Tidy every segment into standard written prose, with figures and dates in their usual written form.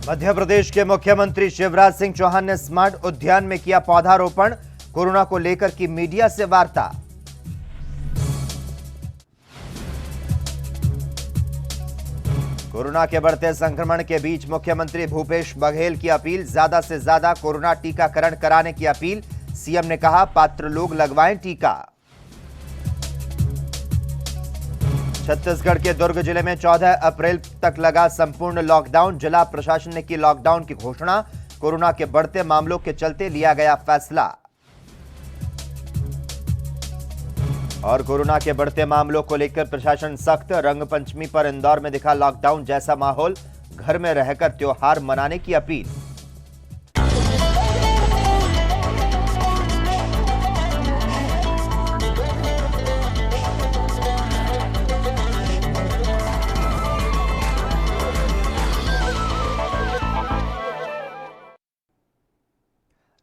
मध्य प्रदेश के मुख्यमंत्री शिवराज सिंह चौहान ने स्मार्ट उद्यान में किया पौधारोपण। कोरोना को लेकर की मीडिया से वार्ता। कोरोना के बढ़ते संक्रमण के बीच मुख्यमंत्री भूपेश बघेल की अपील, ज्यादा से ज्यादा कोरोना टीकाकरण कराने की अपील। सीएम ने कहा, पात्र लोग लगवाएं टीका। छत्तीसगढ़ के दुर्ग जिले में 14 अप्रैल तक लगा संपूर्ण लॉकडाउन। जिला प्रशासन ने की लॉकडाउन की घोषणा। कोरोना के बढ़ते मामलों के चलते लिया गया फैसला। और कोरोना के बढ़ते मामलों को लेकर प्रशासन सख्त। रंगपंचमी पर इंदौर में दिखा लॉकडाउन जैसा माहौल। घर में रहकर त्योहार मनाने की अपील।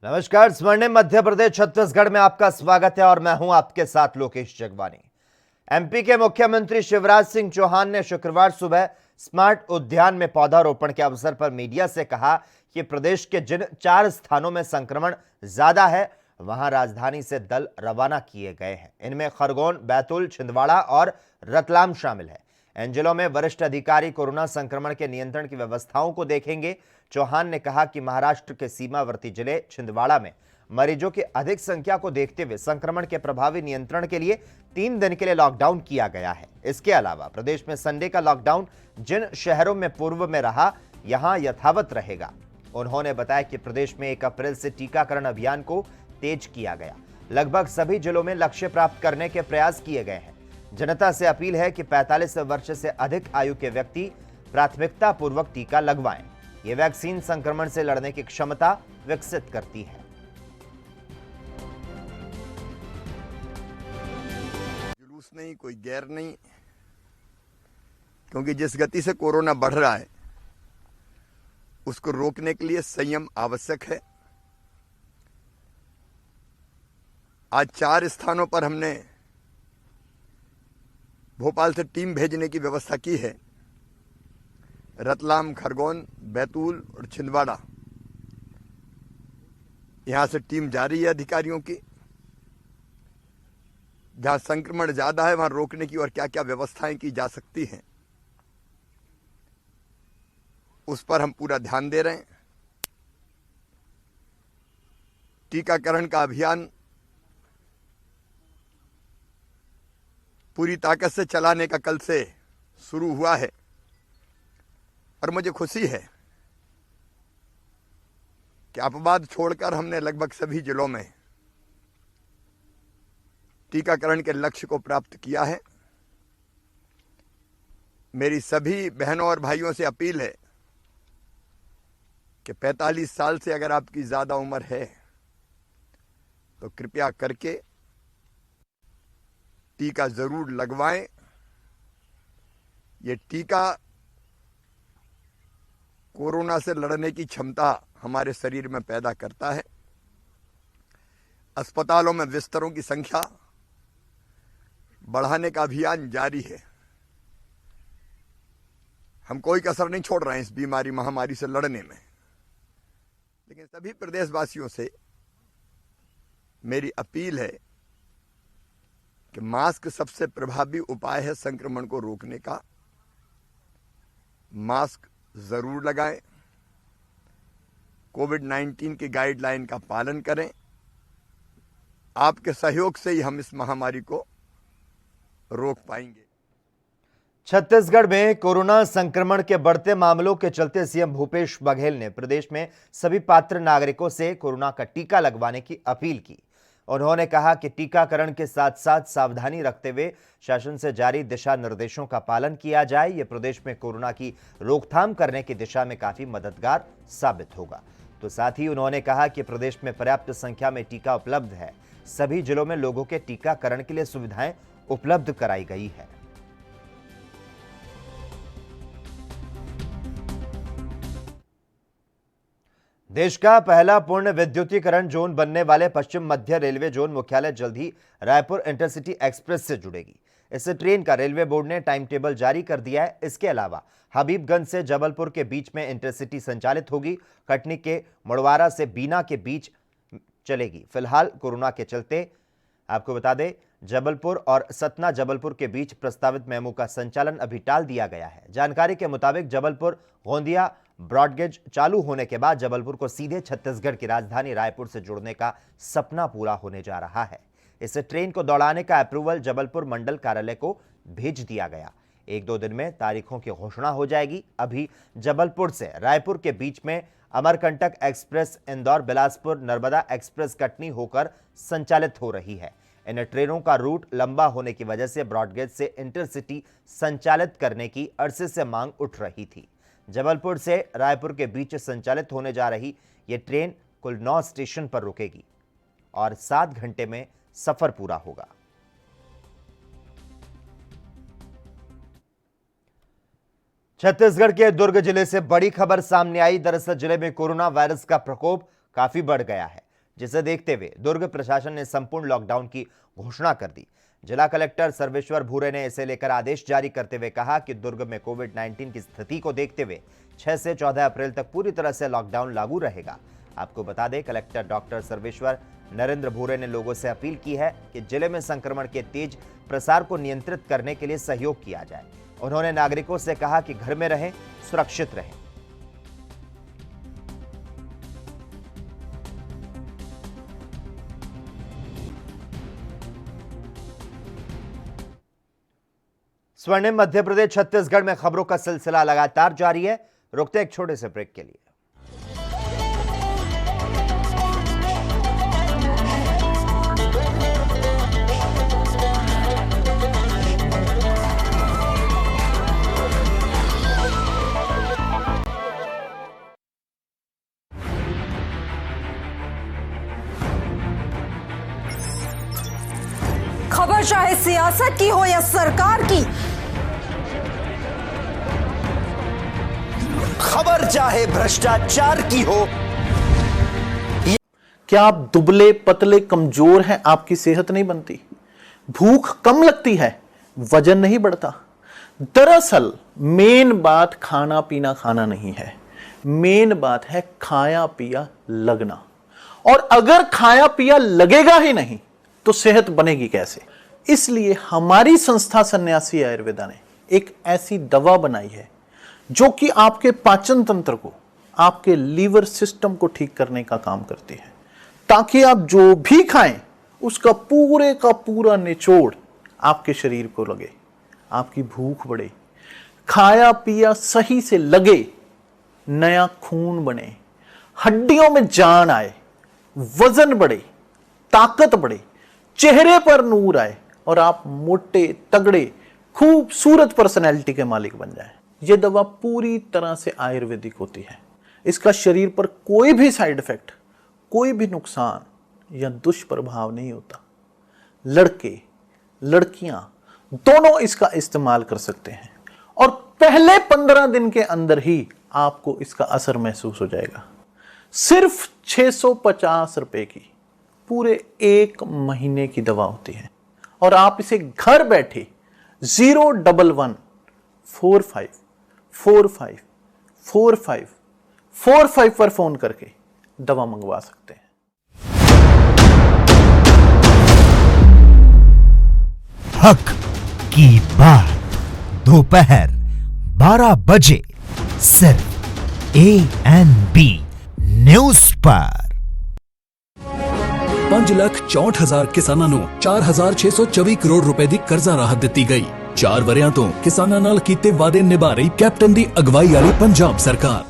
नमस्कार, स्वर्णिम मध्य प्रदेश छत्तीसगढ़ में आपका स्वागत है और मैं हूं आपके साथ लोकेश जगवानी। एमपी के मुख्यमंत्री शिवराज सिंह चौहान ने शुक्रवार सुबह स्मार्ट उद्यान में पौधारोपण के अवसर पर मीडिया से कहा कि प्रदेश के जिन 4 स्थानों में संक्रमण ज्यादा है, वहां राजधानी से दल रवाना किए गए हैं। इनमें खरगोन, बैतूल, छिंदवाड़ा और रतलाम शामिल है। इन जिलों में वरिष्ठ अधिकारी कोरोना संक्रमण के नियंत्रण की व्यवस्थाओं को देखेंगे। चौहान ने कहा कि महाराष्ट्र के सीमावर्ती जिले छिंदवाड़ा में मरीजों की अधिक संख्या को देखते हुए संक्रमण के प्रभावी नियंत्रण के लिए 3 दिन के लिए लॉकडाउन किया गया है। इसके अलावा प्रदेश में संडे का लॉकडाउन जिन शहरों में पूर्व में रहा, यहां यथावत रहेगा। उन्होंने बताया कि प्रदेश में 1 अप्रैल से टीकाकरण अभियान को तेज किया गया। लगभग सभी जिलों में लक्ष्य प्राप्त करने के प्रयास किए गए हैं। जनता से अपील है कि 45 वर्ष से अधिक आयु के व्यक्ति प्राथमिकता पूर्वक टीका लगवाएं। ये वैक्सीन संक्रमण से लड़ने की क्षमता विकसित करती है। जुलूस नहीं, कोई गैर नहीं, क्योंकि जिस गति से कोरोना बढ़ रहा है उसको रोकने के लिए संयम आवश्यक है। आज 4 स्थानों पर हमने भोपाल से टीम भेजने की व्यवस्था की है। रतलाम, खरगोन, बैतूल और छिंदवाड़ा, यहां से टीम जारी है अधिकारियों की। जहां संक्रमण ज्यादा है वहां रोकने की और क्या क्या व्यवस्थाएं की जा सकती हैं, उस पर हम पूरा ध्यान दे रहे हैं। टीकाकरण का अभियान पूरी ताकत से चलाने का कल से शुरू हुआ है और मुझे खुशी है कि अपवाद छोड़कर हमने लगभग सभी जिलों में टीकाकरण के लक्ष्य को प्राप्त किया है। मेरी सभी बहनों और भाइयों से अपील है कि 45 साल से अगर आपकी ज्यादा उम्र है तो कृपया करके टीका जरूर लगवाएं। ये टीका कोरोना से लड़ने की क्षमता हमारे शरीर में पैदा करता है। अस्पतालों में बिस्तरों की संख्या बढ़ाने का अभियान जारी है। हम कोई कसर नहीं छोड़ रहे हैं इस बीमारी महामारी से लड़ने में। लेकिन सभी प्रदेशवासियों से मेरी अपील है कि मास्क सबसे प्रभावी उपाय है संक्रमण को रोकने का। मास्क जरूर लगाएं। कोविड-19 की गाइडलाइन का पालन करें। आपके सहयोग से ही हम इस महामारी को रोक पाएंगे। छत्तीसगढ़ में कोरोना संक्रमण के बढ़ते मामलों के चलते सीएम भूपेश बघेल ने प्रदेश में सभी पात्र नागरिकों से कोरोना का टीका लगवाने की अपील की। उन्होंने कहा कि टीकाकरण के साथ साथ सावधानी रखते हुए शासन से जारी दिशा निर्देशों का पालन किया जाए। यह प्रदेश में कोरोना की रोकथाम करने की दिशा में काफी मददगार साबित होगा। तो साथ ही उन्होंने कहा कि प्रदेश में पर्याप्त संख्या में टीका उपलब्ध है। सभी जिलों में लोगों के टीकाकरण के लिए सुविधाएं उपलब्ध कराई गई है। देश का पहला पूर्ण विद्युतीकरण जोन बनने वाले पश्चिम मध्य रेलवे जोन मुख्यालय जल्द ही रायपुर इंटरसिटी एक्सप्रेस से जुड़ेगी। इस ट्रेन का रेलवे बोर्ड ने टाइम टेबल जारी कर दिया है। इसके अलावा हबीबगंज से जबलपुर के बीच में इंटरसिटी संचालित होगी। कटनी के मुड़वारा से बीना के बीच चलेगी। फिलहाल कोरोना के चलते आपको बता दें, जबलपुर और सतना जबलपुर के बीच प्रस्तावित मेमू का संचालन अभी टाल दिया गया है। जानकारी के मुताबिक जबलपुर गोंदिया ब्रॉडगेज चालू होने के बाद जबलपुर को सीधे छत्तीसगढ़ की राजधानी रायपुर से जोड़ने का सपना पूरा होने जा रहा है। इस ट्रेन को दौड़ाने का अप्रूवल जबलपुर मंडल कार्यालय को भेज दिया गया। 1-2 दिन में तारीखों की घोषणा हो जाएगी। अभी जबलपुर से रायपुर के बीच में अमरकंटक एक्सप्रेस, इंदौर बिलासपुर नर्मदा एक्सप्रेस कटनी होकर संचालित हो रही है। इन ट्रेनों का रूट लंबा होने की वजह से ब्रॉडगेज से इंटरसिटी संचालित करने की अरसे से मांग उठ रही थी। जबलपुर से रायपुर के बीच संचालित होने जा रही यह ट्रेन कुल 9 स्टेशन पर रुकेगी और 7 घंटे में सफर पूरा होगा। छत्तीसगढ़ के दुर्ग जिले से बड़ी खबर सामने आई। दरअसल जिले में कोरोना वायरस का प्रकोप काफी बढ़ गया है, जिसे देखते हुए दुर्ग प्रशासन ने संपूर्ण लॉकडाउन की घोषणा कर दी। जिला कलेक्टर सर्वेश्वर भूरे ने इसे लेकर आदेश जारी करते हुए कहा कि दुर्ग में कोविड-19 की स्थिति को देखते हुए 6 से 14 अप्रैल तक पूरी तरह से लॉकडाउन लागू रहेगा। आपको बता दें, कलेक्टर डॉक्टर सर्वेश्वर नरेंद्र भूरे ने लोगों से अपील की है कि जिले में संक्रमण के तेज प्रसार को नियंत्रित करने के लिए सहयोग किया जाए। उन्होंने नागरिकों से कहा कि घर में रहें, सुरक्षित रहें। स्वर्णिम मध्य प्रदेश छत्तीसगढ़ में खबरों का सिलसिला लगातार जारी है। रुकते एक छोटे से ब्रेक के लिए। खबर चाहे सियासत की हो या सरकार की, खबर चाहे भ्रष्टाचार की हो। क्या आप दुबले पतले कमजोर हैं? आपकी सेहत नहीं बनती, भूख कम लगती है, वजन नहीं बढ़ता। दरअसल मेन बात खाना पीना खाना नहीं है, मेन बात है खाया पिया लगना। और अगर खाया पिया लगेगा ही नहीं तो सेहत बनेगी कैसे? इसलिए हमारी संस्था सन्यासी आयुर्वेदा ने एक ऐसी दवा बनाई है जो कि आपके पाचन तंत्र को, आपके लीवर सिस्टम को ठीक करने का काम करती है, ताकि आप जो भी खाएं उसका पूरे का पूरा निचोड़ आपके शरीर को लगे, आपकी भूख बढ़े, खाया पिया सही से लगे, नया खून बने, हड्डियों में जान आए, वजन बढ़े, ताकत बढ़े, चेहरे पर नूर आए और आप मोटे तगड़े खूबसूरत पर्सनैलिटी के मालिक बन जाएं। यह दवा पूरी तरह से आयुर्वेदिक होती है। इसका शरीर पर कोई भी साइड इफेक्ट, कोई भी नुकसान या दुष्प्रभाव नहीं होता। लड़के लड़कियां दोनों इसका इस्तेमाल कर सकते हैं और पहले 15 दिन के अंदर ही आपको इसका असर महसूस हो जाएगा। सिर्फ 650 रुपए की पूरे 1 महीने की दवा होती है और आप इसे घर बैठे 01145454545 पर फोन करके दवा मंगवा सकते हैं। हक की बात दोपहर 12 बजे सिर्फ ANB न्यूज पर। 5,64,000 ਕਿਸਾਨਾਂ ਨੂੰ 4,624 ਕਰੋੜ ਰੁਪਏ ਦੀ ਕਰਜ਼ਾ ਰਾਹਤ ਦਿੱਤੀ ਗਈ। 4 ਵਰਿਆਂ ਤੋਂ ਕਿਸਾਨਾਂ ਨਾਲ ਕੀਤੇ ਵਾਅਦੇ ਨਿਭਾ ਰਹੀ ਕੈਪਟਨ ਦੀ ਅਗਵਾਈ ਵਾਲੀ ਪੰਜਾਬ ਸਰਕਾਰ।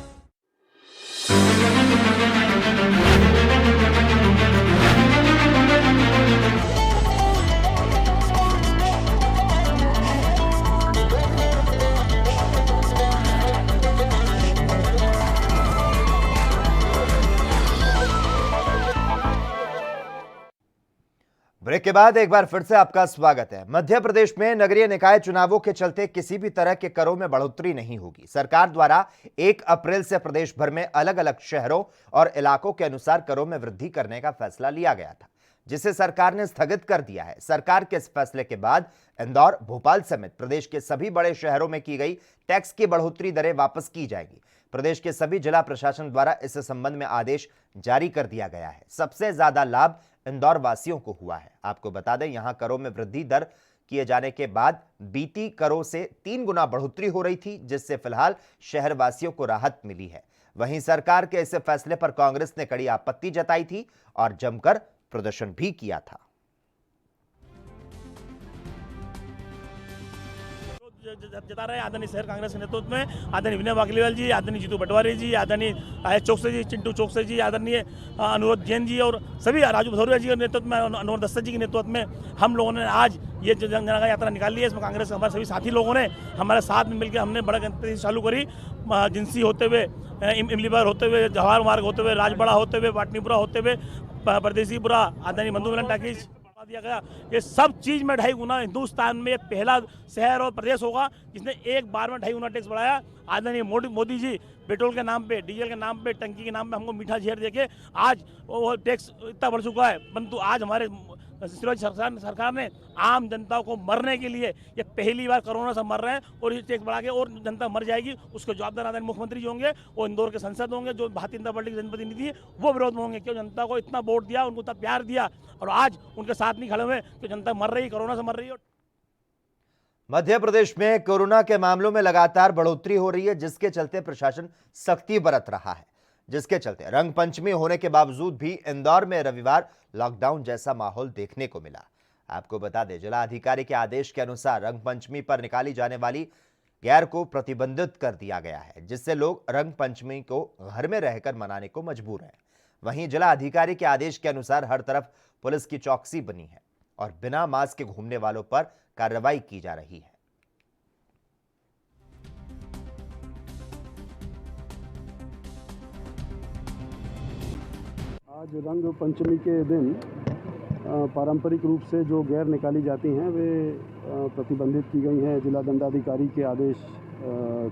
ब्रेक के बाद एक बार फिर से आपका स्वागत है। मध्य प्रदेश में नगरीय निकाय चुनावों के चलते किसी भी तरह के करों में बढ़ोतरी नहीं होगी। सरकार द्वारा 1 अप्रैल से प्रदेश भर में अलग अलग शहरों और इलाकों के अनुसार करों में वृद्धि करने का फैसला लिया गया था। जिसे सरकार ने स्थगित कर दिया है। सरकार के इस फैसले के बाद इंदौर, भोपाल समेत प्रदेश के सभी बड़े शहरों में की गई टैक्स की बढ़ोतरी दरें वापस की जाएगी। प्रदेश के सभी जिला प्रशासन द्वारा इस संबंध में आदेश जारी कर दिया गया है। सबसे ज्यादा लाभ इंदौर वासियों को हुआ है। आपको बता दें, यहां करों में वृद्धि दर किए जाने के बाद बीती करों से 3 गुना बढ़ोतरी हो रही थी, जिससे फिलहाल शहर वासियों को राहत मिली है। वहीं सरकार के इस फैसले पर कांग्रेस ने कड़ी आपत्ति जताई थी और जमकर प्रदर्शन भी किया था। जता रहे आदरणीय शहर कांग्रेस के नेतृत्व में आदरणीय विनय वाकलीवाल जी, आदरणीय जीतू पटवारी जी, आदरणीय आयत चौकसे जी, चिंटू चौकसे जी, आदरणीय अनुरोध जैन जी और सभी राजू भदौरिया जी के नेतृत्व में, अनवर दस्ता जी के नेतृत्व में हम लोगों ने आज ये जन यात्रा निकाली है। इसमें कांग्रेस के हमारे सभी साथी लोगों ने हमारे साथ में मिलकर हमने बड़ा गणतंत्र चालू करी। जिंसी होते हुए, इमलीबार होते हुए, जवाहर मार्ग होते हुए, राजबड़ा होते हुए, वाटनीपुरा होते हुए, परदेसीपुरा, आदरणीय मधु मिलन टाकीज दिया गया। ये सब चीज में 2.5 गुना हिंदुस्तान में पहला शहर और प्रदेश होगा जिसने एक बार में 2.5 गुना टैक्स बढ़ाया। आदरणीय मोदी जी पेट्रोल के नाम पे, डीजल के नाम पे, टंकी के नाम पे हमको मीठा झेर देके आज वो टैक्स इतना बढ़ चुका है। परंतु आज हमारे सरकार ने आम जनता को मरने के लिए, ये पहली बार कोरोना से मर रहे हैं और ये टैक्स बढ़ा के और जनता मर जाएगी, उसके जवाबदार आदरणीय मुख्यमंत्री जी होंगे और इंदौर के सांसद होंगे, जो भारतीय जनता पार्टी के जनप्रतिनिधि वो विरोध में होंगे। क्यों जनता को इतना वोट दिया, उनको इतना प्यार दिया और आज उनके साथ नहीं खड़े हुए कि जनता मर रही, कोरोना से मर रही है। मध्य प्रदेश में कोरोना के मामलों में लगातार बढ़ोतरी हो रही है, जिसके चलते प्रशासन सख्ती बरत रहा है। जिसके चलते रंग पंचमी होने के बावजूद भी इंदौर में रविवार लॉकडाउन जैसा माहौल देखने को मिला। आपको बता दें, जिला अधिकारी के आदेश के अनुसार रंग पंचमी पर निकाली जाने वाली गैर को प्रतिबंधित कर दिया गया है, जिससे लोग रंग पंचमी को घर में रहकर मनाने को मजबूर हैं। वहीं जिला अधिकारी के आदेश के अनुसार हर तरफ पुलिस की चौकसी बनी है और बिना मास्क के घूमने वालों पर कार्रवाई की जा रही है। आज रंग पंचमी के दिन पारंपरिक रूप से जो गैर निकाली जाती हैं वे प्रतिबंधित की गई हैं जिला दंडाधिकारी के आदेश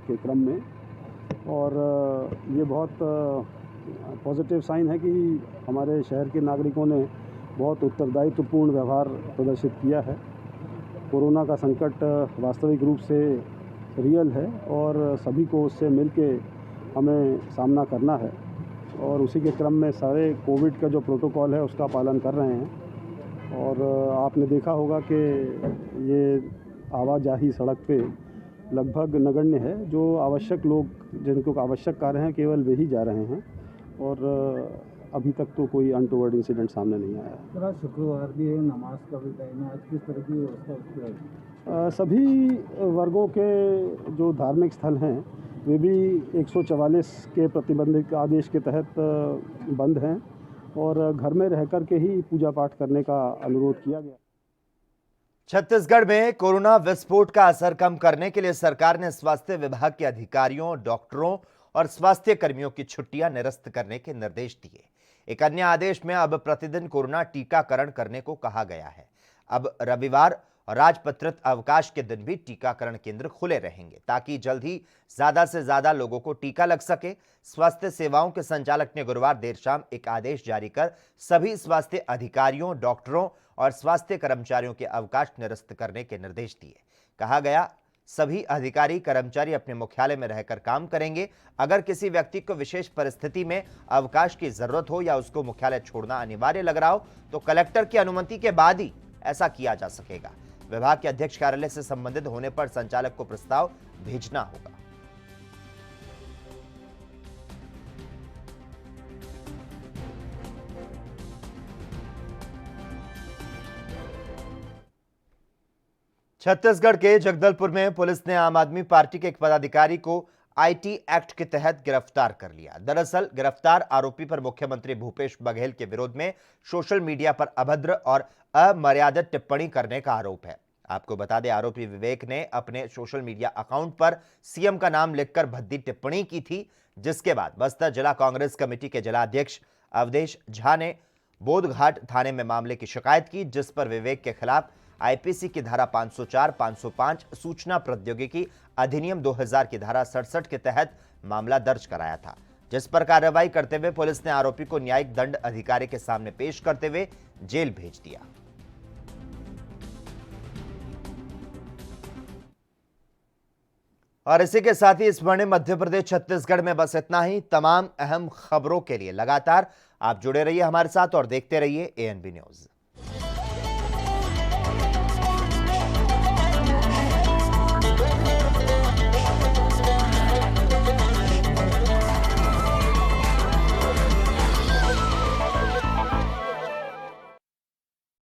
के क्रम में। और ये बहुत पॉजिटिव साइन है कि हमारे शहर के नागरिकों ने बहुत उत्तरदायित्वपूर्ण व्यवहार प्रदर्शित किया है। कोरोना का संकट वास्तविक रूप से रियल है और सभी को उससे मिलके हमें सामना करना है और उसी के क्रम में सारे कोविड का जो प्रोटोकॉल है उसका पालन कर रहे हैं। और आपने देखा होगा कि ये आवाजाही सड़क पे लगभग नगण्य है। जो आवश्यक लोग, जिनको आवश्यक कार्य हैं, केवल वे ही जा रहे हैं और अभी तक तो कोई अनटोवर्ड इंसिडेंट सामने नहीं आया। सर, आज शुक्रवार भी है, नमाज का भी टाइम है, आज किस तरह की व्यवस्था? सभी वर्गों के जो धार्मिक स्थल हैं वे भी 144 के प्रतिबंधित आदेश के तहत बंद हैं और घर में रह कर के ही पूजा पाठ करने का अनुरोध किया गया। छत्तीसगढ़ में कोरोना विस्फोट का असर कम करने के लिए सरकार ने स्वास्थ्य विभाग के अधिकारियों, डॉक्टरों और स्वास्थ्य कर्मियों की छुट्टियां निरस्त करने के निर्देश दिए। एक अन्य आदेश में अब प्रतिदिन कोरोना टीकाकरण करने को कहा गया है। अब रविवार और राजपत्रित अवकाश के दिन भी टीकाकरण केंद्र खुले रहेंगे ताकि जल्द ही ज्यादा से ज्यादा लोगों को टीका लग सके। स्वास्थ्य सेवाओं के संचालक ने गुरुवार देर शाम एक आदेश जारी कर सभी स्वास्थ्य अधिकारियों, डॉक्टरों और स्वास्थ्य कर्मचारियों के अवकाश निरस्त करने के निर्देश दिए। कहा गया, सभी अधिकारी कर्मचारी अपने मुख्यालय में रहकर काम करेंगे। अगर किसी व्यक्ति को विशेष परिस्थिति में अवकाश की जरूरत हो या उसको मुख्यालय छोड़ना अनिवार्य लग रहा हो तो कलेक्टर की अनुमति के बाद ही ऐसा किया जा सकेगा। विभाग के अध्यक्ष कार्यालय से संबंधित होने पर संचालक को प्रस्ताव भेजना होगा। छत्तीसगढ़ के जगदलपुर में पुलिस ने आम आदमी पार्टी के एक पदाधिकारी को आईटी एक्ट के तहत गिरफ्तार कर लिया। दरअसल गिरफ्तार आरोपी पर मुख्यमंत्री भूपेश बघेल के विरोध में सोशल मीडिया पर अभद्र और अमर्यादित टिप्पणी करने का आरोप है। आपको बता दें, आरोपी विवेक ने अपने सोशल मीडिया अकाउंट पर सीएम का नाम लिखकर भद्दी टिप्पणी की थी, जिसके बाद बस्तर जिला कांग्रेस कमेटी के जिला अध्यक्ष अवधेश झा ने बोधघाट थाने में मामले की शिकायत की, जिस पर विवेक के खिलाफ आईपीसी की धारा 504, 505, सूचना प्रौद्योगिकी अधिनियम 2000 की धारा 67 के तहत मामला दर्ज कराया था, जिस पर कार्रवाई करते हुए पुलिस ने आरोपी को न्यायिक दंड अधिकारी के सामने पेश करते हुए जेल भेज दिया। और इसी के साथ ही स्वर्णिम मध्य प्रदेश छत्तीसगढ़ में बस इतना ही। तमाम अहम खबरों के लिए लगातार आप जुड़े रहिए हमारे साथ और देखते रहिए ANB न्यूज।